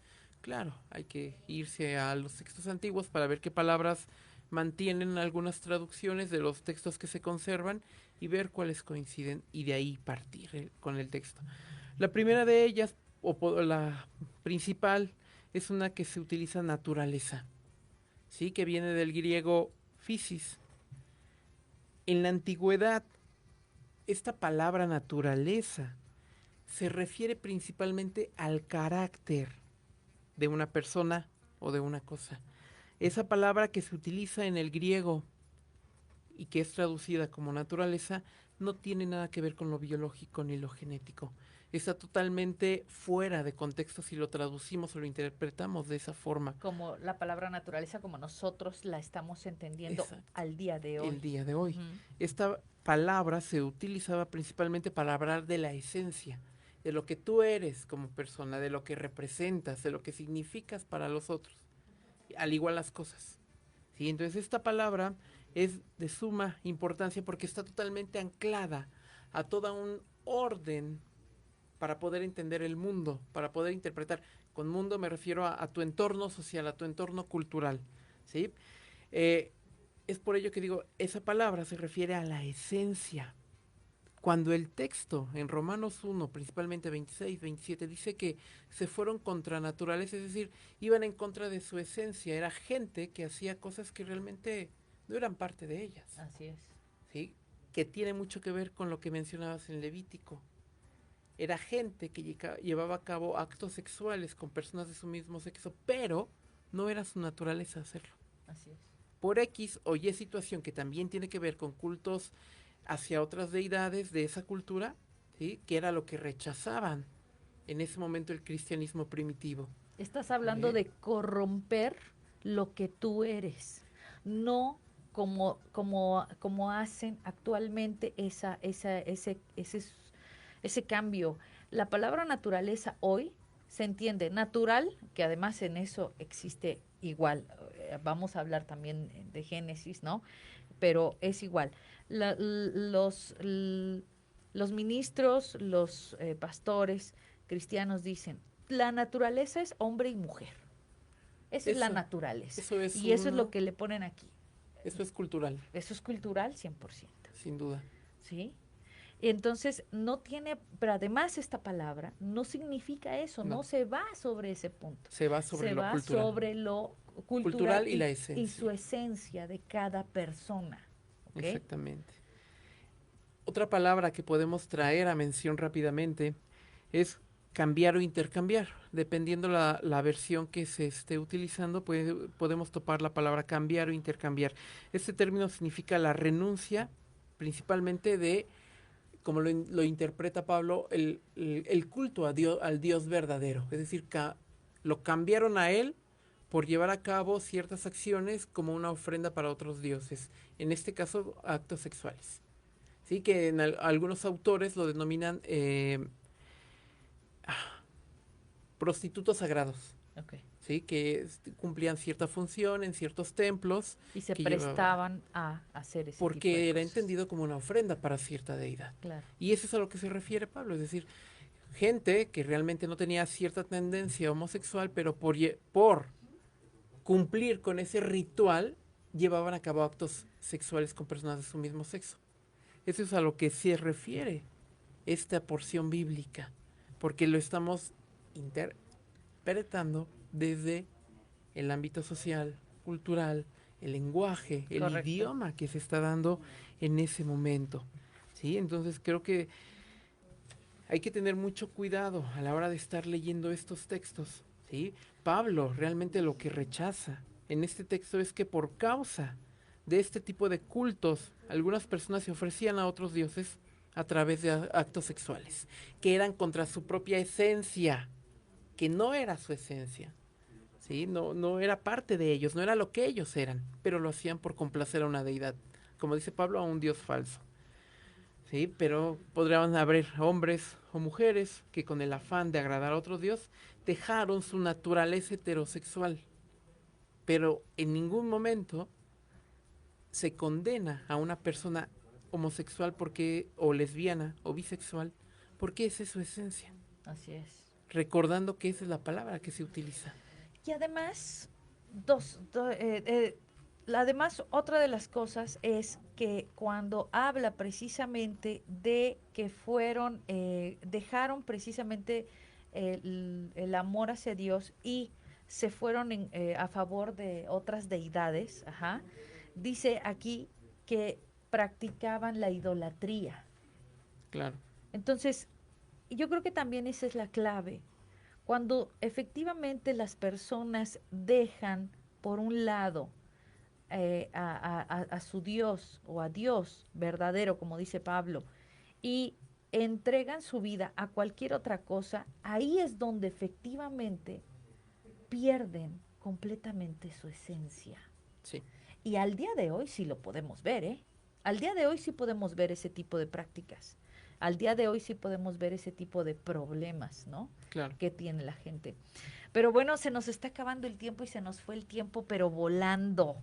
Claro, hay que irse a los textos antiguos para ver qué palabras mantienen algunas traducciones de los textos que se conservan y ver cuáles coinciden, y de ahí partir con el texto. La primera de ellas, o la principal, es una que se utiliza naturaleza, ¿sí? Que viene del griego physis. En la antigüedad, esta palabra naturaleza se refiere principalmente al carácter de una persona o de una cosa. Esa palabra que se utiliza en el griego y que es traducida como naturaleza no tiene nada que ver con lo biológico ni lo genético. Está totalmente fuera de contexto si lo traducimos o lo interpretamos de esa forma. Como la palabra naturaleza, como nosotros la estamos entendiendo. Exacto. Al día de hoy. El día de hoy. Esta palabra se utilizaba principalmente para hablar de la esencia, de lo que tú eres como persona, de lo que representas, de lo que significas para los otros, al igual las cosas, ¿sí? Entonces esta palabra es de suma importancia porque está totalmente anclada a todo un orden para poder entender el mundo, para poder interpretar. Con mundo me refiero a tu entorno social, a tu entorno cultural, ¿sí? Es por ello que digo, esa palabra se refiere a la esencia. Cuando el texto en Romanos 1, principalmente 26, 27, dice que se fueron contra naturaleza, es decir, iban en contra de su esencia, era gente que hacía cosas que realmente no eran parte de ellas. Así es. ¿Sí? Que tiene mucho que ver con lo que mencionabas en Levítico. Era gente que llevaba a cabo actos sexuales con personas de su mismo sexo, pero no era su naturaleza hacerlo. Así es. Por X o Y situación que también tiene que ver con cultos hacia otras deidades de esa cultura, ¿sí? Que era lo que rechazaban en ese momento el cristianismo primitivo. Estás hablando de corromper lo que tú eres, no como hacen actualmente ese cambio. La palabra naturaleza hoy se entiende natural, que además en eso existe igual. Vamos a hablar también de Génesis, ¿no? Pero es igual. Los ministros, los pastores cristianos dicen, la naturaleza es hombre y mujer. Esa es la naturaleza. Eso es y eso es lo que le ponen aquí. Eso es cultural. Eso es cultural 100%. Sin duda. ¿Sí? Entonces, no tiene, pero además esta palabra no significa eso, no se va sobre ese punto. Se va sobre lo cultural. Se va sobre lo cultural y la esencia. Y su esencia de cada persona. ¿Okay? Exactamente. Otra palabra que podemos traer a mención rápidamente es cambiar o intercambiar. Dependiendo la versión que se esté utilizando, podemos topar la palabra cambiar o intercambiar. Este término significa la renuncia, principalmente de, como lo interpreta Pablo, el culto a Dios, al Dios verdadero. Es decir, lo cambiaron a él por llevar a cabo ciertas acciones como una ofrenda para otros dioses. En este caso, actos sexuales. Sí, que en algunos autores lo denominan prostitutos sagrados. Okay. Sí, que cumplían cierta función en ciertos templos. Y se prestaban a hacer ese porque tipo de era cosas. entendido como una ofrenda para cierta deidad. Claro. Y eso es a lo que se refiere Pablo, es decir, gente que realmente no tenía cierta tendencia homosexual, pero por cumplir con ese ritual, llevaban a cabo actos sexuales con personas de su mismo sexo. Eso es a lo que se refiere esta porción bíblica, porque lo estamos interpretando desde el ámbito social, cultural, el lenguaje, el idioma que se está dando en ese momento. ¿Sí? Entonces creo que hay que tener mucho cuidado a la hora de estar leyendo estos textos. ¿Sí? Pablo realmente lo que rechaza en este texto es que por causa de este tipo de cultos, algunas personas se ofrecían a otros dioses a través de actos sexuales, que eran contra su propia esencia, que no era su esencia. ¿Sí? No era parte de ellos, no era lo que ellos eran, pero lo hacían por complacer a una deidad, como dice Pablo, a un dios falso. ¿Sí? Pero podrían haber hombres o mujeres que con el afán de agradar a otro dios dejaron su naturaleza heterosexual, pero en ningún momento se condena a una persona homosexual o lesbiana o bisexual, porque esa es su esencia. Así es. Recordando que esa es la palabra que se utiliza. Y además, además, otra de las cosas es que cuando habla precisamente de que dejaron precisamente el amor hacia Dios y se fueron a favor de otras deidades, dice aquí que practicaban la idolatría. Claro. Entonces, yo creo que también esa es la clave. Cuando efectivamente las personas dejan por un lado a su Dios o a Dios verdadero, como dice Pablo, y entregan su vida a cualquier otra cosa, ahí es donde efectivamente pierden completamente su esencia. Sí. Y al día de hoy sí lo podemos ver, ¿eh? Al día de hoy sí podemos ver ese tipo de prácticas. Al día de hoy sí podemos ver ese tipo de problemas, ¿no? Claro. Que tiene la gente. Pero bueno, se nos está acabando el tiempo y se nos fue el tiempo, pero volando.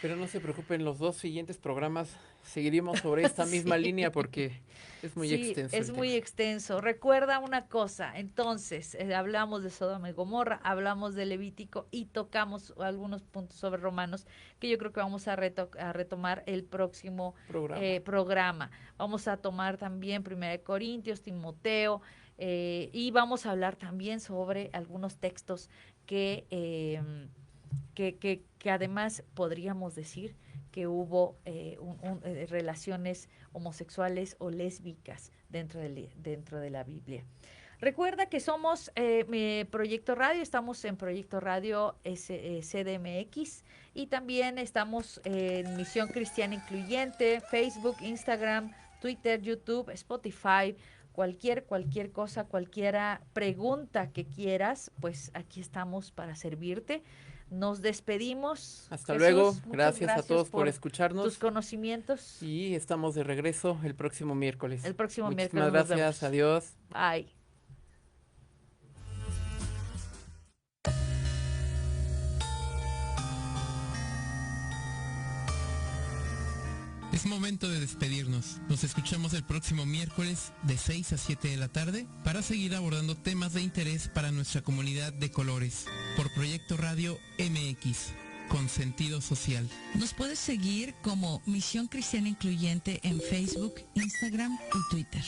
Pero no se preocupen, los 2 siguientes programas seguiremos sobre esta misma línea porque es muy extenso. Es muy extenso. Recuerda una cosa, entonces, hablamos de Sodoma y Gomorra, hablamos de Levítico y tocamos algunos puntos sobre Romanos que yo creo que vamos a retomar el próximo programa. Vamos a tomar también 1 Corintios, Timoteo, y vamos a hablar también sobre algunos textos que además podríamos decir que hubo relaciones homosexuales o lésbicas dentro de la Biblia. Recuerda que somos Proyecto Radio, estamos en Proyecto Radio CDMX y también estamos en Misión Cristiana Incluyente, Facebook, Instagram, Twitter, YouTube, Spotify, cualquier cosa, cualquiera pregunta que quieras, pues aquí estamos para servirte. Nos despedimos. Hasta Jesús, luego. muchas Gracias a todos por escucharnos. Tus conocimientos. Y estamos de regreso el próximo miércoles. El próximo Muchísimas miércoles. Nos gracias. vemos. Adiós. Bye. Es momento de despedirnos. Nos escuchamos el próximo miércoles de 6 a 7 de la tarde para seguir abordando temas de interés para nuestra comunidad de colores por Proyecto Radio MX, con sentido social. Nos puedes seguir como Misión Cristiana Incluyente en Facebook, Instagram y Twitter.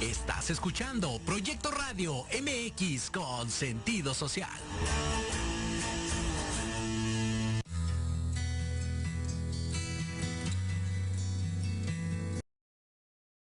Estás escuchando Proyecto Radio MX con sentido social.